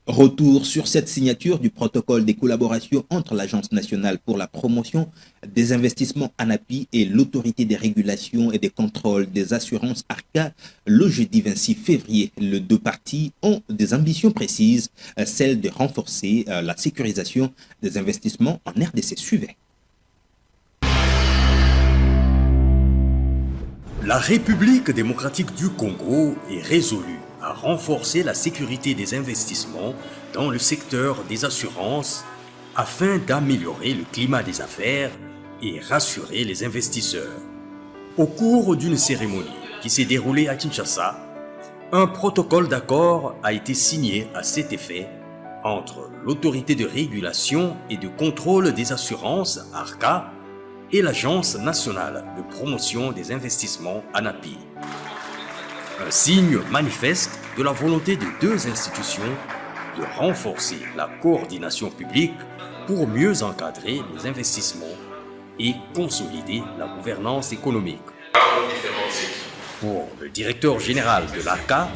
Retour sur cette signature du protocole des collaborations entre l'Agence nationale pour la promotion des investissements ANAPI et l'autorité des régulations et des contrôles des assurances ARCA le jeudi 26 février. Les deux parties ont des ambitions précises, celle de renforcer la sécurisation des investissements en RDC. Suivez. La République démocratique du Congo est résolue à renforcer la sécurité des investissements dans le secteur des assurances afin d'améliorer le climat des affaires et rassurer les investisseurs. Au cours d'une cérémonie qui s'est déroulée à Kinshasa, un protocole d'accord a été signé à cet effet entre l'autorité de régulation et de contrôle des assurances ARCA et l'Agence nationale de promotion des investissements ANAPI. Un signe manifeste de la volonté des deux institutions de renforcer la coordination publique pour mieux encadrer les investissements et consolider la gouvernance économique. Pour le directeur général de l'ARCA,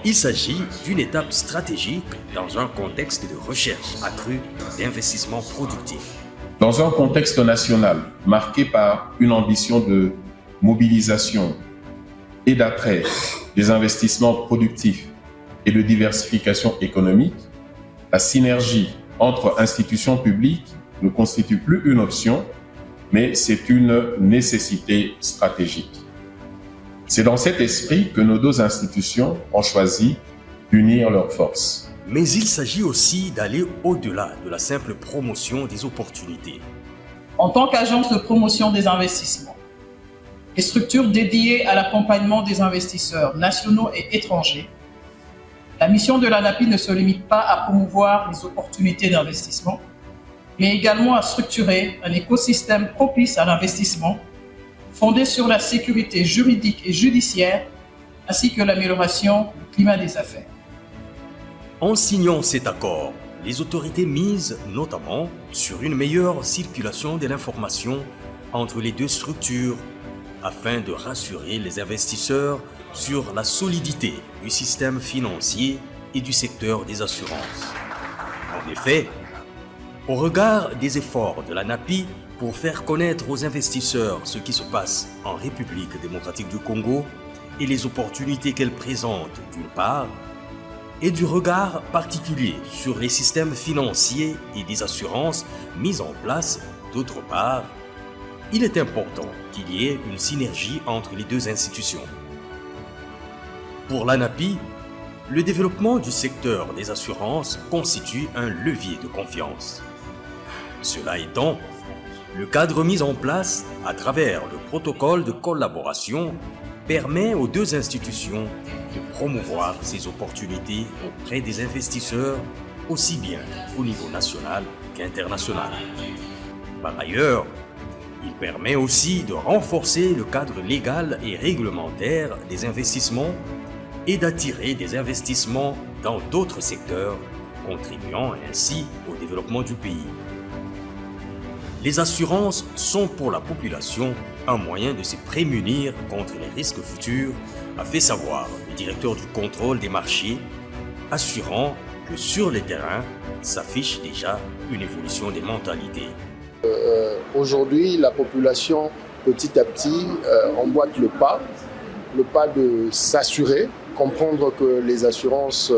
il s'agit d'une étape stratégique dans un contexte de recherche accrue d'investissements productifs. Dans un contexte national marqué par une ambition de mobilisation et d'attrait des investissements productifs et de diversification économique, la synergie entre institutions publiques ne constitue plus une option, mais c'est une nécessité stratégique. C'est dans cet esprit que nos deux institutions ont choisi d'unir leurs forces. Mais il s'agit aussi d'aller au-delà de la simple promotion des opportunités. En tant qu'agence de promotion des investissements et structure dédiée à l'accompagnement des investisseurs nationaux et étrangers, la mission de l'ANAPI ne se limite pas à promouvoir les opportunités d'investissement, mais également à structurer un écosystème propice à l'investissement, fondé sur la sécurité juridique et judiciaire, ainsi que l'amélioration du climat des affaires. En signant cet accord, les autorités misent notamment sur une meilleure circulation de l'information entre les deux structures afin de rassurer les investisseurs sur la solidité du système financier et du secteur des assurances. En effet, au regard des efforts de l'ANAPI pour faire connaître aux investisseurs ce qui se passe en République démocratique du Congo et les opportunités qu'elle présente d'une part, et du regard particulier sur les systèmes financiers et des assurances mis en place d'autre part, il est important qu'il y ait une synergie entre les deux institutions. Pour l'ANAPI, le développement du secteur des assurances constitue un levier de confiance. Cela étant, le cadre mis en place à travers le protocole de collaboration permet aux deux institutions de promouvoir ces opportunités auprès des investisseurs aussi bien au niveau national qu'international. Par ailleurs, il permet aussi de renforcer le cadre légal et réglementaire des investissements et d'attirer des investissements dans d'autres secteurs, contribuant ainsi au développement du pays. Les assurances sont pour la population un moyen de se prémunir contre les risques futurs, a fait savoir le directeur du contrôle des marchés, assurant que sur le terrain s'affiche déjà une évolution des mentalités. Aujourd'hui, la population, petit à petit, emboîte le pas de s'assurer, comprendre que les assurances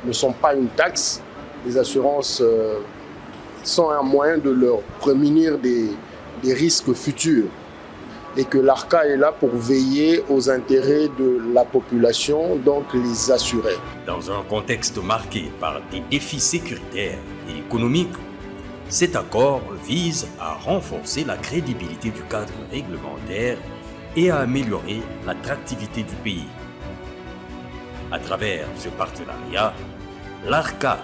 ne sont pas une taxe, les assurances sont un moyen de leur prémunir des risques futurs et que l'ARCA est là pour veiller aux intérêts de la population, donc les assurer. Dans un contexte marqué par des défis sécuritaires et économiques, cet accord vise à renforcer la crédibilité du cadre réglementaire et à améliorer l'attractivité du pays. À travers ce partenariat, l'ARCA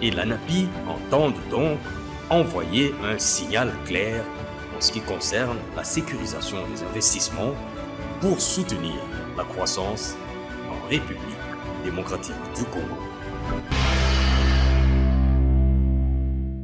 et l'ANAPI entendent donc envoyer un signal clair en ce qui concerne la sécurisation des investissements pour soutenir la croissance en République démocratique du Congo.